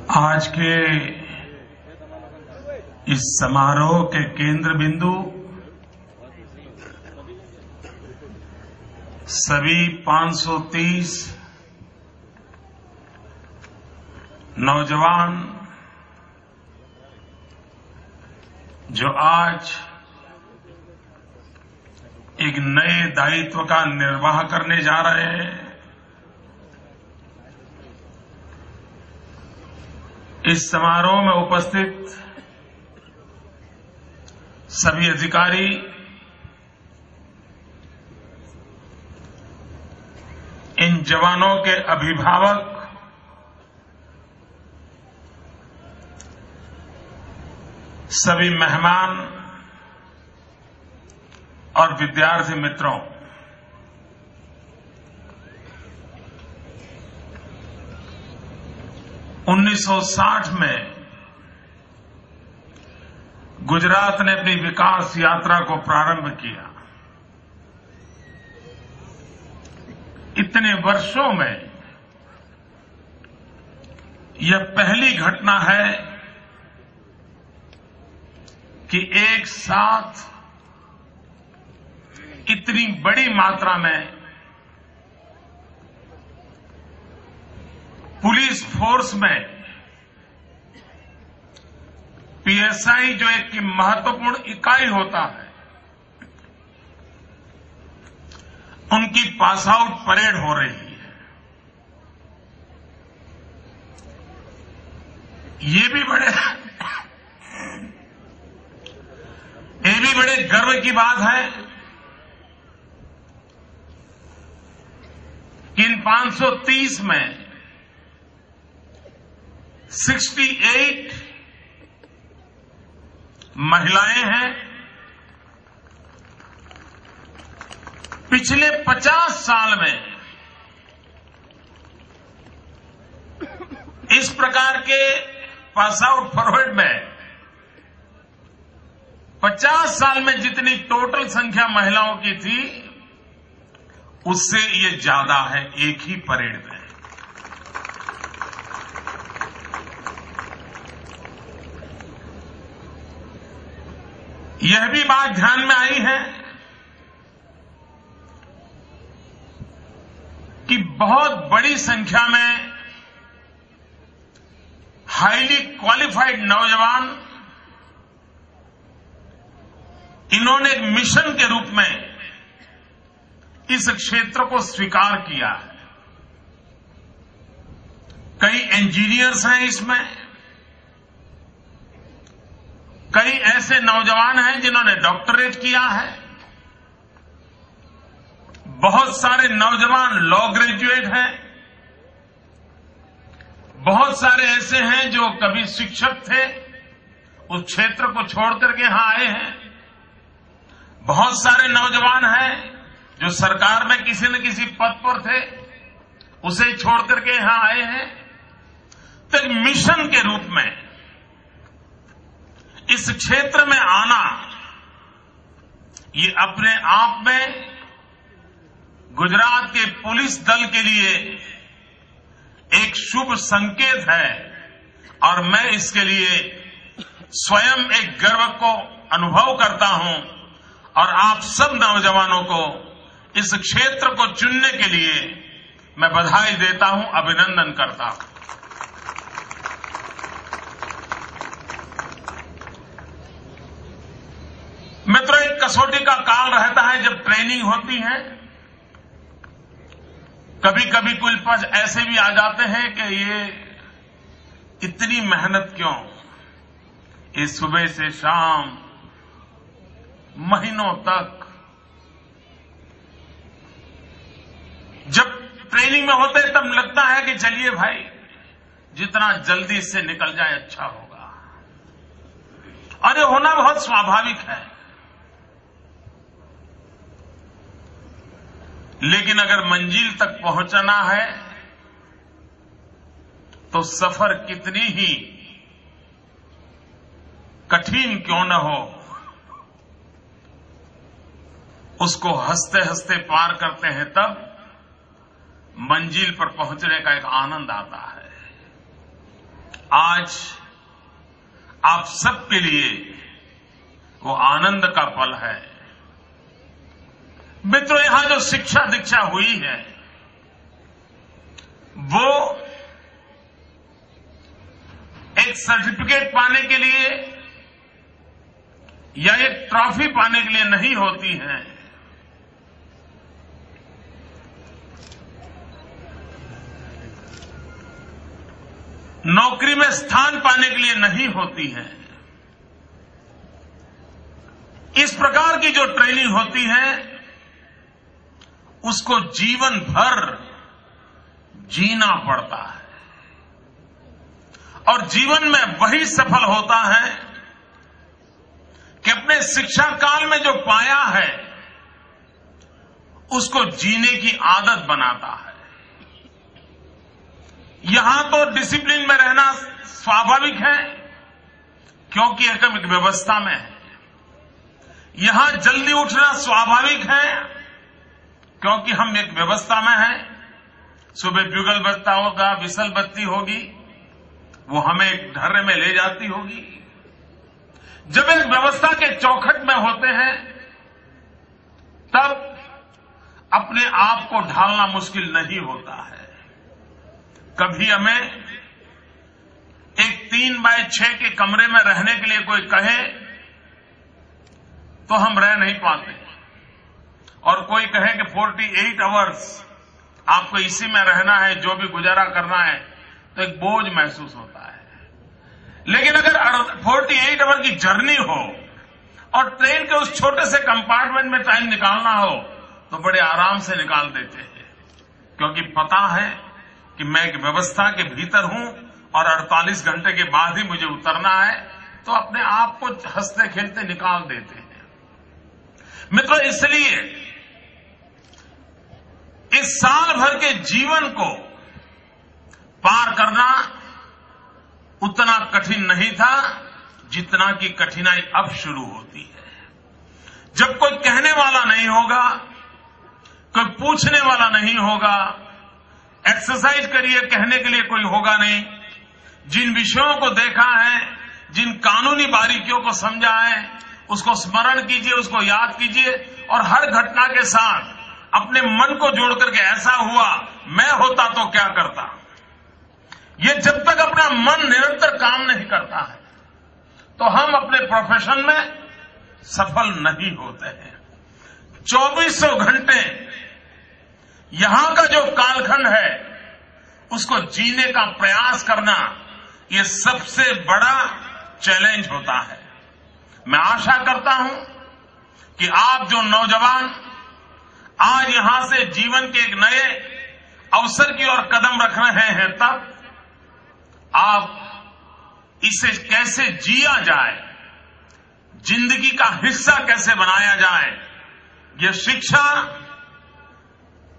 आज के इस समारोह के केंद्र बिंदु सभी 530 नौजवान जो आज एक नए दायित्व का निर्वाह करने जा रहे हैं, इस समारोह में उपस्थित सभी अधिकारी, इन जवानों के अभिभावक, सभी मेहमान और विद्यार्थी मित्रों, उन्नीस 1960 में गुजरात ने अपनी विकास यात्रा को प्रारंभ किया। इतने वर्षों में यह पहली घटना है कि एक साथ इतनी बड़ी मात्रा में पुलिस फोर्स में पीएसआई जो एक महत्वपूर्ण इकाई होता है, उनकी पास आउट परेड हो रही है। ये भी बड़े गर्व की बात है कि इन 530 में 68 महिलाएं हैं। पिछले 50 साल में इस प्रकार के पास आउट फॉरवर्ड में 50 साल में जितनी टोटल संख्या महिलाओं की थी, उससे ये ज्यादा है एक ही परेड में। यह भी बात ध्यान में आई है कि बहुत बड़ी संख्या में हाईली क्वालिफाइड नौजवान, इन्होंने एक मिशन के रूप में इस क्षेत्र को स्वीकार किया है। कई इंजीनियर्स हैं इसमें, कई ऐसे नौजवान हैं जिन्होंने डॉक्टरेट किया है, बहुत सारे नौजवान लॉ ग्रेजुएट हैं, बहुत सारे ऐसे हैं जो कभी शिक्षक थे, उस क्षेत्र को छोड़ करके यहां आए हैं, बहुत सारे नौजवान हैं जो सरकार में किसी न किसी पद पर थे, उसे छोड़ करके यहां आए हैं। तो एक मिशन के रूप में इस क्षेत्र में आना, ये अपने आप में गुजरात के पुलिस दल के लिए एक शुभ संकेत है और मैं इसके लिए स्वयं एक गर्व को अनुभव करता हूं और आप सब नौजवानों को इस क्षेत्र को चुनने के लिए मैं बधाई देता हूं, अभिनंदन करता हूं। मित्रों, एक कसौटी का काल रहता है जब ट्रेनिंग होती है। कभी कभी कुछ पक्ष ऐसे भी आ जाते हैं कि ये इतनी मेहनत क्यों, ये सुबह से शाम महीनों तक। जब ट्रेनिंग में होते हैं तब लगता है कि चलिए भाई, जितना जल्दी इससे निकल जाए अच्छा होगा, और ये होना बहुत स्वाभाविक है। लेकिन अगर मंजिल तक पहुंचना है तो सफर कितनी ही कठिन क्यों न हो, उसको हंसते हंसते पार करते हैं, तब मंजिल पर पहुंचने का एक आनंद आता है। आज आप सबके लिए वो आनंद का पल है। मित्रों, यहां जो शिक्षा दीक्षा हुई है वो एक सर्टिफिकेट पाने के लिए या एक ट्रॉफी पाने के लिए नहीं होती है। नौकरी में स्थान पाने के लिए नहीं होती है। इस प्रकार की जो ट्रेनिंग होती है उसको जीवन भर जीना पड़ता है और जीवन में वही सफल होता है कि अपने शिक्षा काल में जो पाया है उसको जीने की आदत बनाता है। यहां तो डिसिप्लिन में रहना स्वाभाविक है क्योंकि हम एक व्यवस्था में है। यहां जल्दी उठना स्वाभाविक है क्योंकि हम एक व्यवस्था में हैं। सुबह ब्यूगल बजता होगा, विसल बत्ती होगी, वो हमें एक ढर्रे में ले जाती होगी। जब एक व्यवस्था के चौखट में होते हैं तब अपने आप को ढालना मुश्किल नहीं होता है। कभी हमें एक 3x6 के कमरे में रहने के लिए कोई कहे तो हम रह नहीं पाते, और कोई कहे कि 48 आवर्स आपको इसी में रहना है, जो भी गुजारा करना है, तो एक बोझ महसूस होता है। लेकिन अगर 48 आवर की जर्नी हो और ट्रेन के उस छोटे से कंपार्टमेंट में टाइम निकालना हो तो बड़े आराम से निकाल देते हैं, क्योंकि पता है कि मैं एक व्यवस्था के भीतर हूं और 48 घंटे के बाद ही मुझे उतरना है, तो अपने आप को हंसते खेलते निकाल देते हैं। मित्रों, इसलिए इस साल भर के जीवन को पार करना उतना कठिन नहीं था जितना कि कठिनाई अब शुरू होती है। जब कोई कहने वाला नहीं होगा, कोई पूछने वाला नहीं होगा, एक्सरसाइज करिए कहने के लिए कोई होगा नहीं। जिन विषयों को देखा है, जिन कानूनी बारीकियों को समझा है, उसको स्मरण कीजिए, उसको याद कीजिए और हर घटना के साथ अपने मन को जोड़ करके ऐसा हुआ, मैं होता तो क्या करता। ये जब तक अपना मन निरंतर काम नहीं करता है तो हम अपने प्रोफेशन में सफल नहीं होते हैं। 2400 घंटे यहां का जो कालखंड है उसको जीने का प्रयास करना, ये सबसे बड़ा चैलेंज होता है। मैं आशा करता हूं कि आप जो नौजवान आज यहां से जीवन के एक नए अवसर की ओर कदम रख रहे हैं, तब आप इसे कैसे जिया जाए, जिंदगी का हिस्सा कैसे बनाया जाए, ये शिक्षा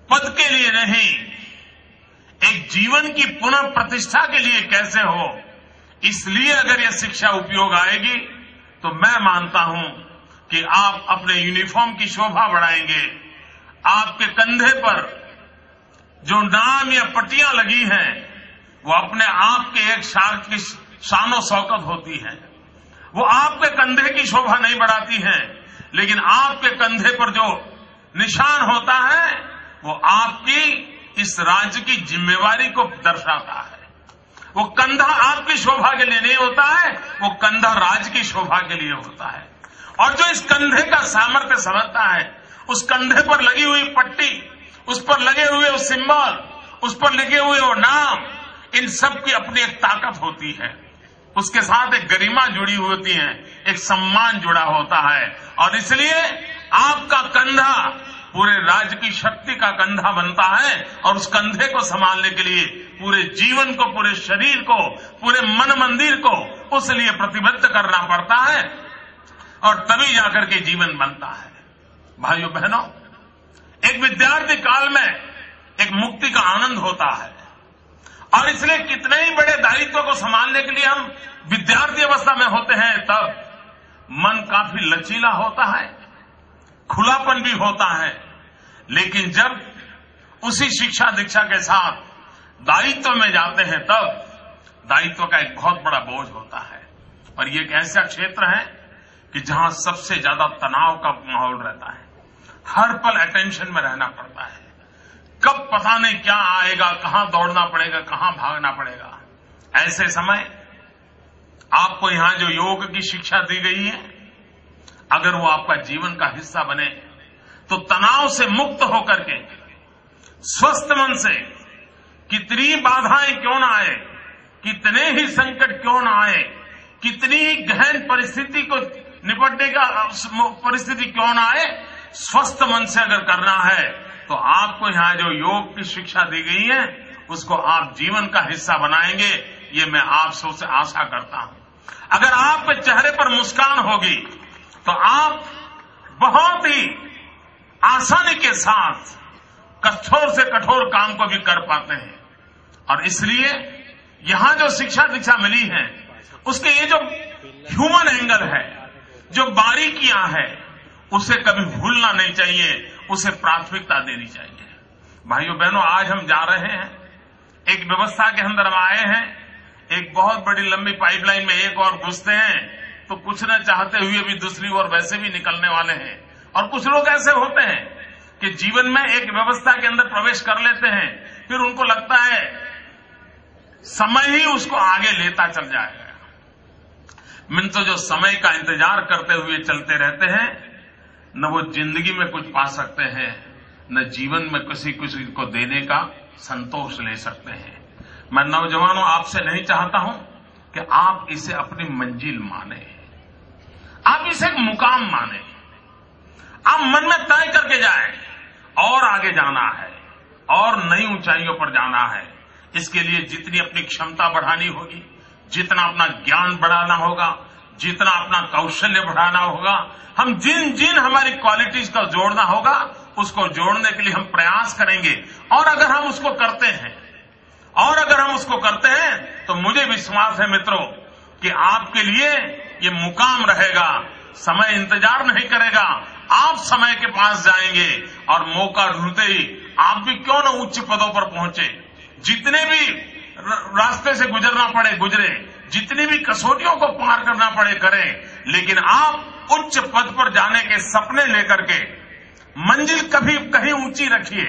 पद के लिए नहीं, एक जीवन की पुनः प्रतिष्ठा के लिए कैसे हो, इसलिए अगर यह शिक्षा उपयोग आएगी तो मैं मानता हूं कि आप अपने यूनिफॉर्म की शोभा बढ़ाएंगे। आपके कंधे पर जो नाम या पट्टियां लगी हैं वो अपने आप के एक शानो शौकत होती है। वो आपके कंधे की शोभा नहीं बढ़ाती हैं, लेकिन आपके कंधे पर जो निशान होता है वो आपकी इस राज्य की जिम्मेवारी को दर्शाता है। वो कंधा आपकी शोभा के लिए नहीं होता है, वो कंधा राज्य की शोभा के लिए होता है। और जो इस कंधे का सामर्थ्य समझता है, उस कंधे पर लगी हुई पट्टी, उस पर लगे हुए वो सिंबल, उस पर लिखे हुए वो नाम, इन सब की अपनी एक ताकत होती है। उसके साथ एक गरिमा जुड़ी होती है, एक सम्मान जुड़ा होता है। और इसलिए आपका कंधा पूरे राज्य की शक्ति का कंधा बनता है और उस कंधे को संभालने के लिए पूरे जीवन को, पूरे शरीर को, पूरे मन मंदिर को उस लिए प्रतिबद्ध करना पड़ता है और तभी जाकर के जीवन बनता है। भाइयों बहनों, एक विद्यार्थी काल में एक मुक्ति का आनंद होता है और इसलिए कितने ही बड़े दायित्व को संभालने के लिए हम विद्यार्थी अवस्था में होते हैं, तब मन काफी लचीला होता है, खुलापन भी होता है। लेकिन जब उसी शिक्षा दीक्षा के साथ दायित्व में जाते हैं तब दायित्व का एक बहुत बड़ा बोझ होता है। और ये एक ऐसा क्षेत्र है कि जहां सबसे ज्यादा तनाव का माहौल रहता है। हर पल अटेंशन में रहना पड़ता है। कब पता नहीं क्या आएगा, कहां दौड़ना पड़ेगा, कहां भागना पड़ेगा। ऐसे समय आपको यहां जो योग की शिक्षा दी गई है, अगर वो आपका जीवन का हिस्सा बने तो तनाव से मुक्त होकर के स्वस्थ मन से कितनी बाधाएं क्यों ना आए, कितने ही संकट क्यों ना आए, कितनी ही गहन परिस्थिति को निपटने का परिस्थिति क्यों ना आए, स्वस्थ मन से अगर करना है तो आपको यहां जो योग की शिक्षा दी गई है उसको आप जीवन का हिस्सा बनाएंगे, ये मैं आप सबसे आशा करता हूं। अगर आपके चेहरे पर मुस्कान होगी तो आप बहुत ही आसानी के साथ कठोर से कठोर काम को भी कर पाते हैं। और इसलिए यहां जो शिक्षा दीक्षा मिली है उसके ये जो ह्यूमन एंगल है, जो बारीकियां हैं, उसे कभी भूलना नहीं चाहिए, उसे प्राथमिकता देनी चाहिए। भाइयों बहनों, आज हम जा रहे हैं, एक व्यवस्था के अंदर हम आए हैं, एक बहुत बड़ी लंबी पाइपलाइन में एक और घुसते हैं तो कुछ न चाहते हुए भी दूसरी ओर वैसे भी निकलने वाले हैं। और कुछ लोग ऐसे होते हैं कि जीवन में एक व्यवस्था के अंदर प्रवेश कर लेते हैं, फिर उनको लगता है समय ही उसको आगे लेता चल जाएगा। मन तो जो समय का इंतजार करते हुए चलते रहते हैं, न वो जिंदगी में कुछ पा सकते हैं, न जीवन में किसी को देने का संतोष ले सकते हैं। मैं नौजवानों आपसे नहीं चाहता हूं कि आप इसे अपनी मंजिल माने, आप इसे एक मुकाम माने, आप मन में तय करके जाएं और आगे जाना है और नई ऊंचाइयों पर जाना है। इसके लिए जितनी अपनी क्षमता बढ़ानी होगी, जितना अपना ज्ञान बढ़ाना होगा, जितना अपना कौशल्य बढ़ाना होगा, हम जिन जिन हमारी क्वालिटीज को जोड़ना होगा उसको जोड़ने के लिए हम प्रयास करेंगे। और अगर हम उसको करते हैं तो मुझे विश्वास है मित्रों कि आपके लिए ये मुकाम रहेगा। समय इंतजार नहीं करेगा, आप समय के पास जाएंगे और मौका ढूंढते ही आप भी क्यों न उच्च पदों पर पहुंचे। जितने भी रास्ते से गुजरना पड़े गुजरे, जितनी भी कसौटियों को पार करना पड़े करें, लेकिन आप उच्च पद पर जाने के सपने लेकर के मंजिल कभी कहीं ऊंची रखिए,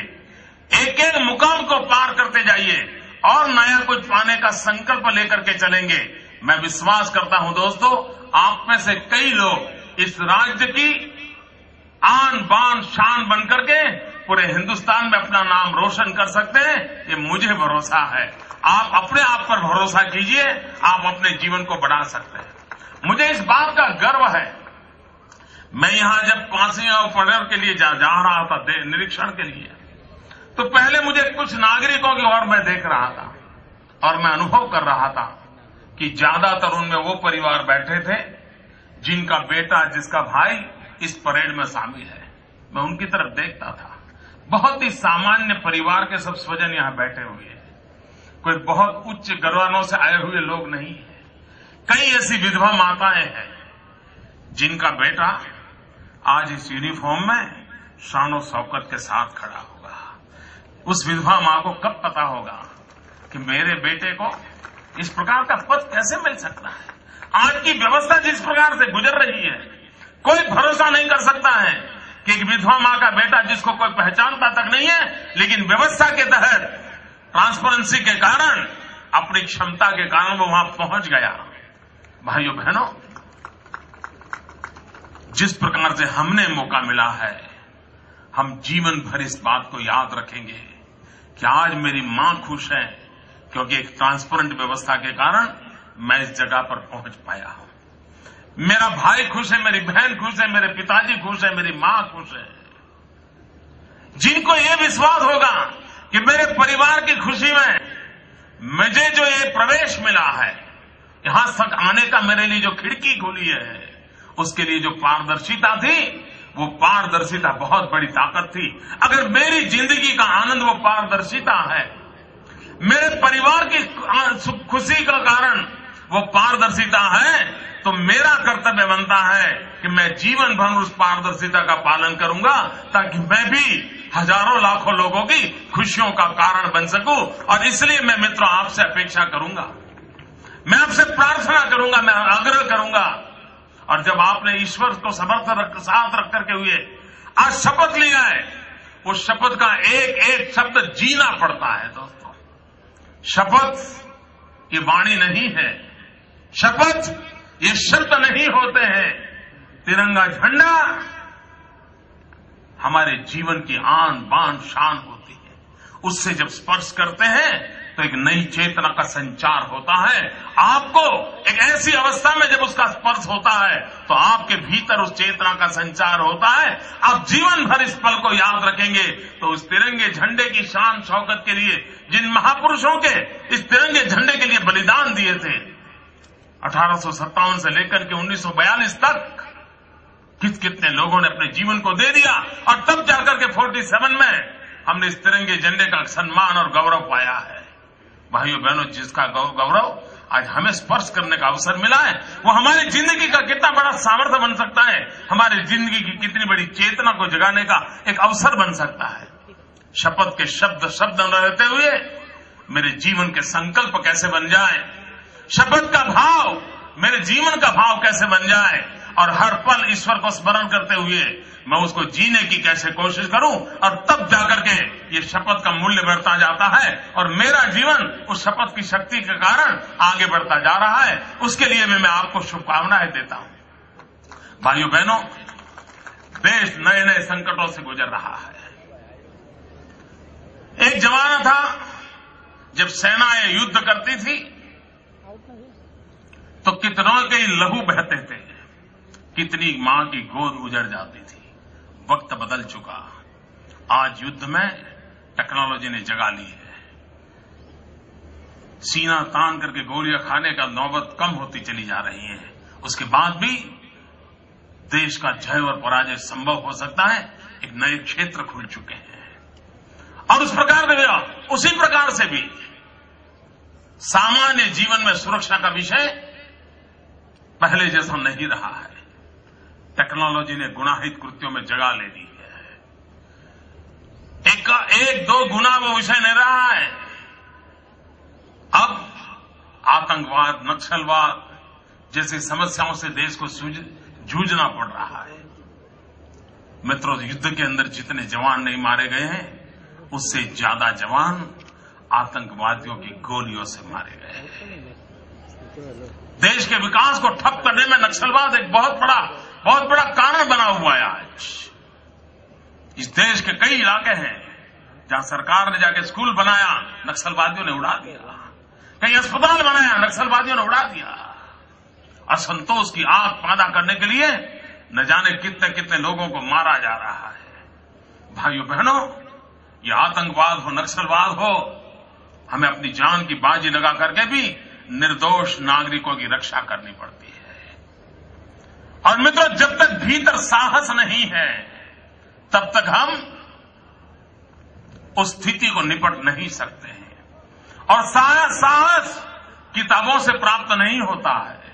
एक एक मुकाम को पार करते जाइए और नया कुछ पाने का संकल्प लेकर के चलेंगे। मैं विश्वास करता हूं दोस्तों, आप में से कई लोग इस राज्य की आन बान शान बनकर के पूरे हिंदुस्तान में अपना नाम रोशन कर सकते हैं, ये मुझे भरोसा है। आप अपने आप पर भरोसा कीजिए, आप अपने जीवन को बढ़ा सकते हैं। मुझे इस बात का गर्व है, मैं यहां जब काशी और पडर के लिए जा रहा था निरीक्षण के लिए, तो पहले मुझे कुछ नागरिकों की ओर मैं देख रहा था और मैं अनुभव कर रहा था कि ज्यादातर उनमें वो परिवार बैठे थे जिनका बेटा, जिसका भाई इस परेड में शामिल है। मैं उनकी तरफ देखता था, बहुत ही सामान्य परिवार के सब स्वजन यहां बैठे हुए हैं, कोई बहुत उच्च घरानों से आए हुए लोग नहीं है। कई ऐसी विधवा माताएं हैं जिनका बेटा आज इस यूनिफॉर्म में शान और शौकत के साथ खड़ा होगा। उस विधवा मां को कब पता होगा कि मेरे बेटे को इस प्रकार का पद कैसे मिल सकता है। आज की व्यवस्था जिस प्रकार से गुजर रही है, कोई भरोसा नहीं कर सकता है कि एक विधवा मां का बेटा, जिसको कोई पहचानता तक नहीं है, लेकिन व्यवस्था के तहत ट्रांसपेरेंसी के कारण, अपनी क्षमता के कारण वो वहां पहुंच गया। भाइयों बहनों, जिस प्रकार से हमने मौका मिला है, हम जीवन भर इस बात को याद रखेंगे कि आज मेरी मां खुश है क्योंकि एक ट्रांसपेरेंट व्यवस्था के कारण मैं इस जगह पर पहुंच पाया हूं। मेरा भाई खुश है, मेरी बहन खुश है, मेरे पिताजी खुश है, मेरी मां खुश है। जिनको ये विश्वास होगा कि मेरे परिवार की खुशी में मुझे जो ये प्रवेश मिला है, यहां तक आने का मेरे लिए जो खिड़की खुली है, उसके लिए जो पारदर्शिता थी, वो पारदर्शिता बहुत बड़ी ताकत थी। अगर मेरी जिंदगी का आनंद वो पारदर्शिता है, मेरे परिवार की खुशी का कारण वो पारदर्शिता है, तो मेरा कर्तव्य बनता है कि मैं जीवन भर उस पारदर्शिता का पालन करूंगा, ताकि मैं भी हजारों लाखों लोगों की खुशियों का कारण बन सकूं। और इसलिए मैं मित्रों आपसे अपेक्षा करूंगा मैं आपसे प्रार्थना करूंगा, मैं आग्रह करूंगा, और जब आपने ईश्वर को समर्थ साथ रख करके हुए आज शपथ लिया है, उस शपथ का एक एक शब्द जीना पड़ता है। दोस्तों, शपथ ये वाणी नहीं है, शपथ ये शब्द नहीं होते हैं। तिरंगा झंडा हमारे जीवन की आन बान शान होती है। उससे जब स्पर्श करते हैं तो एक नई चेतना का संचार होता है। आपको एक ऐसी अवस्था में जब उसका स्पर्श होता है तो आपके भीतर उस चेतना का संचार होता है। आप जीवन भर इस पल को याद रखेंगे। तो उस तिरंगे झंडे की शान शौकत के लिए जिन महापुरुषों के इस तिरंगे झंडे के लिए बलिदान दिए थे, 1857 से लेकर के 1942 तक कितने लोगों ने अपने जीवन को दे दिया, और तब जाकर के 47 में हमने इस तिरंगे झंडे का सम्मान और गौरव पाया है। भाइयों बहनों, जिसका गौरव आज हमें स्पर्श करने का अवसर मिला है, वो हमारी जिंदगी का कितना बड़ा सामर्थ्य बन सकता है, हमारी जिंदगी की कितनी बड़ी चेतना को जगाने का एक अवसर बन सकता है। शपथ के शब्द शब्द न रहते हुए मेरे जीवन के संकल्प कैसे बन जाए, शपथ का भाव मेरे जीवन का भाव कैसे बन जाए, और हर पल ईश्वर को स्मरण करते हुए मैं उसको जीने की कैसे कोशिश करूं, और तब जाकर के ये शपथ का मूल्य बढ़ता जाता है और मेरा जीवन उस शपथ की शक्ति के कारण आगे बढ़ता जा रहा है। उसके लिए मैं आपको शुभकामनाएं देता हूं। भाइयों बहनों, देश नए नए संकटों से गुजर रहा है। एक जमाना था जब सेनाएं युद्ध करती थी तो कितनों के लहू बहते थे, कितनी मां की गोद उजड़ जाती थी। वक्त बदल चुका। आज युद्ध में टेक्नोलॉजी ने जगा ली है। सीना तान करके गोलियां खाने का नौबत कम होती चली जा रही है। उसके बाद भी देश का जय और पराजय संभव हो सकता है। एक नए क्षेत्र खुल चुके हैं, और उसी प्रकार से भी सामान्य जीवन में सुरक्षा का विषय पहले जैसा नहीं रहा है। टेक्नोलॉजी ने गुनाहित कृत्यों में जगह ले ली है। एक दो गुना वो विषय नहीं रहा है। अब आतंकवाद, नक्सलवाद जैसी समस्याओं से देश को जूझना पड़ रहा है। मित्रों, युद्ध के अंदर जितने जवान नहीं मारे गए हैं, उससे ज्यादा जवान आतंकवादियों की गोलियों से मारे गए हैं। देश के विकास को ठप करने में नक्सलवाद एक बहुत बड़ा कारण बना हुआ है। आज इस देश के कई इलाके हैं जहां सरकार ने जाके स्कूल बनाया, नक्सलवादियों ने उड़ा दिया। कई अस्पताल बनाया, नक्सलवादियों ने उड़ा दिया। असंतोष की आग पैदा करने के लिए न जाने कितने कितने लोगों को मारा जा रहा है। भाइयों बहनों, ये आतंकवाद हो, नक्सलवाद हो, हमें अपनी जान की बाजी लगा करके भी निर्दोष नागरिकों की रक्षा करनी पड़ती है। और मित्रों, जब तक भीतर साहस नहीं है तब तक हम उस स्थिति को निपट नहीं सकते हैं। और साहस किताबों से प्राप्त नहीं होता है,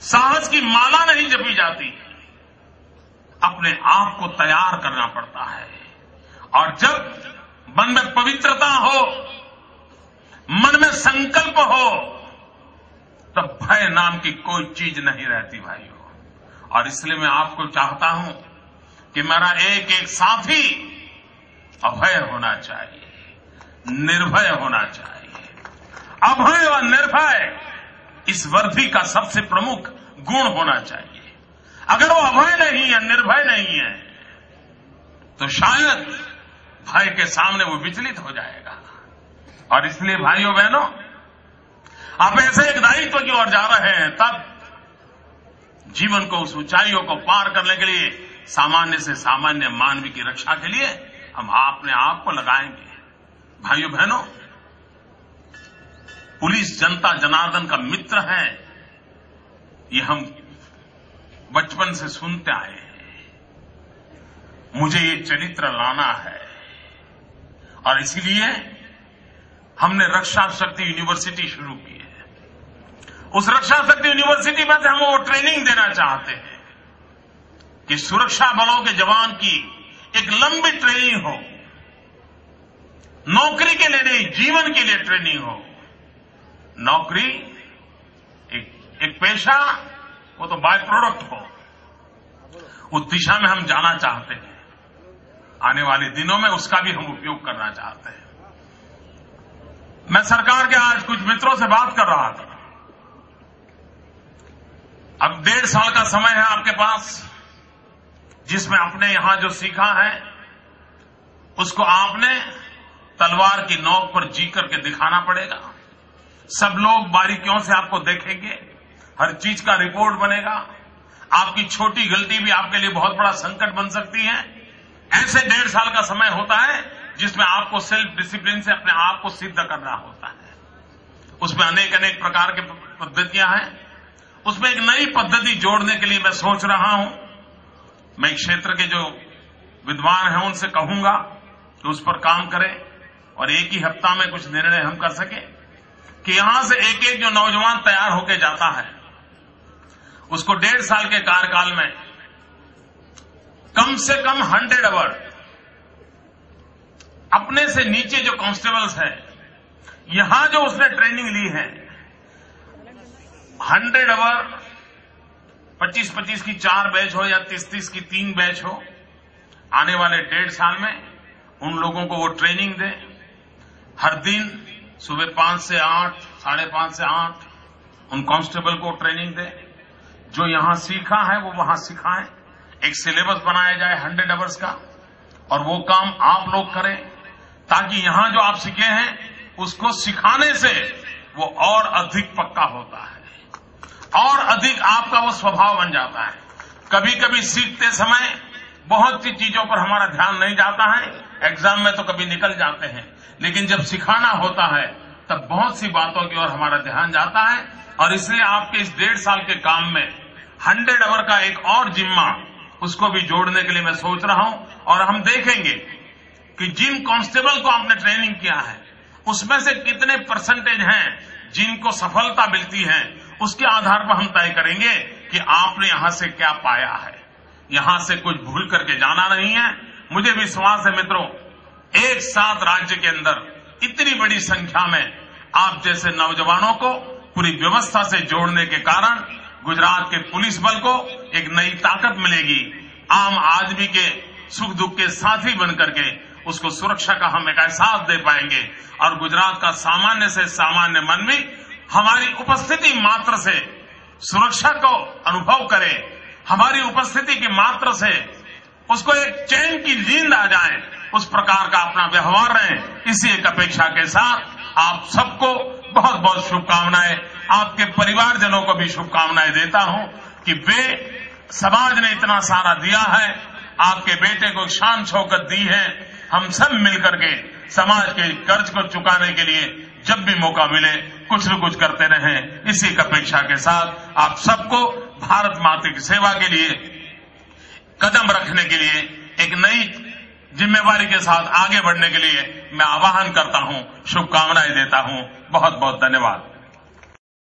साहस की माला नहीं जपी जाती, अपने आप को तैयार करना पड़ता है। और जब मन में पवित्रता हो, मन में संकल्प हो, तब भय नाम की कोई चीज नहीं रहती भाइयों। और इसलिए मैं आपको चाहता हूं कि मेरा एक एक साथी अभय होना चाहिए, निर्भय होना चाहिए। अभय और निर्भय इस वर्दी का सबसे प्रमुख गुण होना चाहिए। अगर वो अभय नहीं है, निर्भय नहीं है, तो शायद भय के सामने वो विचलित हो जाएगा। और इसलिए भाइयों बहनों, आप ऐसे एक दायित्व की ओर जा रहे हैं, तब जीवन को उस ऊंचाइयों को पार करने के लिए, सामान्य से सामान्य मानव की रक्षा के लिए हम अपने आप को लगाएंगे। भाइयों बहनों, पुलिस जनता जनार्दन का मित्र है, ये हम बचपन से सुनते आए हैं। मुझे ये चरित्र लाना है, और इसीलिए हमने रक्षा शक्ति यूनिवर्सिटी शुरू की है। उस रक्षा शक्ति यूनिवर्सिटी में से हम वो ट्रेनिंग देना चाहते हैं कि सुरक्षा बलों के जवान की एक लंबी ट्रेनिंग हो, नौकरी के लिए नहीं, जीवन के लिए ट्रेनिंग हो। नौकरी एक पेशा, वो तो बाय प्रोडक्ट हो, उस दिशा में हम जाना चाहते हैं। आने वाले दिनों में उसका भी हम उपयोग करना चाहते हैं। मैं सरकार के आज कुछ मित्रों से बात कर रहा था। अब 1.5 साल का समय है आपके पास, जिसमें आपने यहां जो सीखा है उसको आपने तलवार की नोक पर जी करके दिखाना पड़ेगा। सब लोग बारीकियों से आपको देखेंगे, हर चीज का रिपोर्ट बनेगा। आपकी छोटी गलती भी आपके लिए बहुत बड़ा संकट बन सकती है। ऐसे 1.5 साल का समय होता है जिसमें आपको सेल्फ डिसिप्लिन से अपने आप को सिद्ध करना होता है। उसमें अनेक अनेक प्रकार की पद्धतियां हैं। उसमें एक नई पद्धति जोड़ने के लिए मैं सोच रहा हूं। मैं क्षेत्र के जो विद्वान हैं उनसे कहूंगा कि उस पर काम करें और एक ही हफ्ता में कुछ निर्णय हम कर सकें कि यहां से एक एक जो नौजवान तैयार होकर जाता है उसको 1.5 साल के कार्यकाल में कम से कम 100 आवर अपने से नीचे जो कांस्टेबल्स हैं, यहां जो उसने ट्रेनिंग ली है, 100 आवर 25-25 की 4 बैच हो या 30-30 की 3 बैच हो, आने वाले 1.5 साल में उन लोगों को वो ट्रेनिंग दे। हर दिन सुबह 5 से 8, 5:30 से 8 उन कांस्टेबल को ट्रेनिंग दे। जो यहां सीखा है वो वहां सिखाएं। एक सिलेबस बनाया जाए 100 आवर्स का, और वो काम आप लोग करें, ताकि यहां जो आप सीखे हैं उसको सिखाने से वो और अधिक पक्का होता है और अधिक आपका वो स्वभाव बन जाता है। कभी कभी सीखते समय बहुत सी चीजों पर हमारा ध्यान नहीं जाता है, एग्जाम में तो कभी निकल जाते हैं, लेकिन जब सिखाना होता है तब बहुत सी बातों की ओर हमारा ध्यान जाता है। और इसलिए आपके इस 1.5 साल के काम में 100 आवर का एक और जिम्मा उसको भी जोड़ने के लिए मैं सोच रहा हूं। और हम देखेंगे कि जिन कांस्टेबल को आपने ट्रेनिंग किया है उसमें से कितने परसेंटेज हैं जिनको सफलता मिलती है, उसके आधार पर हम तय करेंगे कि आपने यहां से क्या पाया है। यहां से कुछ भूल करके जाना नहीं है। मुझे विश्वास है मित्रों, एक साथ राज्य के अंदर इतनी बड़ी संख्या में आप जैसे नौजवानों को पूरी व्यवस्था से जोड़ने के कारण गुजरात के पुलिस बल को एक नई ताकत मिलेगी। आम आदमी के सुख दुख के साथी बनकर के उसको सुरक्षा का हम एक एहसास दे पाएंगे और गुजरात का सामान्य से सामान्य मन भी हमारी उपस्थिति मात्र से सुरक्षा को अनुभव करे, हमारी उपस्थिति की मात्र से उसको एक चैन की नींद आ जाए, उस प्रकार का अपना व्यवहार रहे। इसी एक अपेक्षा के साथ आप सबको बहुत बहुत शुभकामनाएं, आपके परिवारजनों को भी शुभकामनाएं देता हूं कि वे समाज ने इतना सारा दिया है, आपके बेटे को शान शौकत दी है। हम सब मिलकर के समाज के कर्ज को चुकाने के लिए जब भी मौका मिले कुछ न कुछ करते रहें। इसी एक अपेक्षा के साथ आप सबको भारत माता की सेवा के लिए कदम रखने के लिए, एक नई जिम्मेवारी के साथ आगे बढ़ने के लिए मैं आह्वान करता हूं, शुभकामनाएं देता हूं। बहुत बहुत धन्यवाद।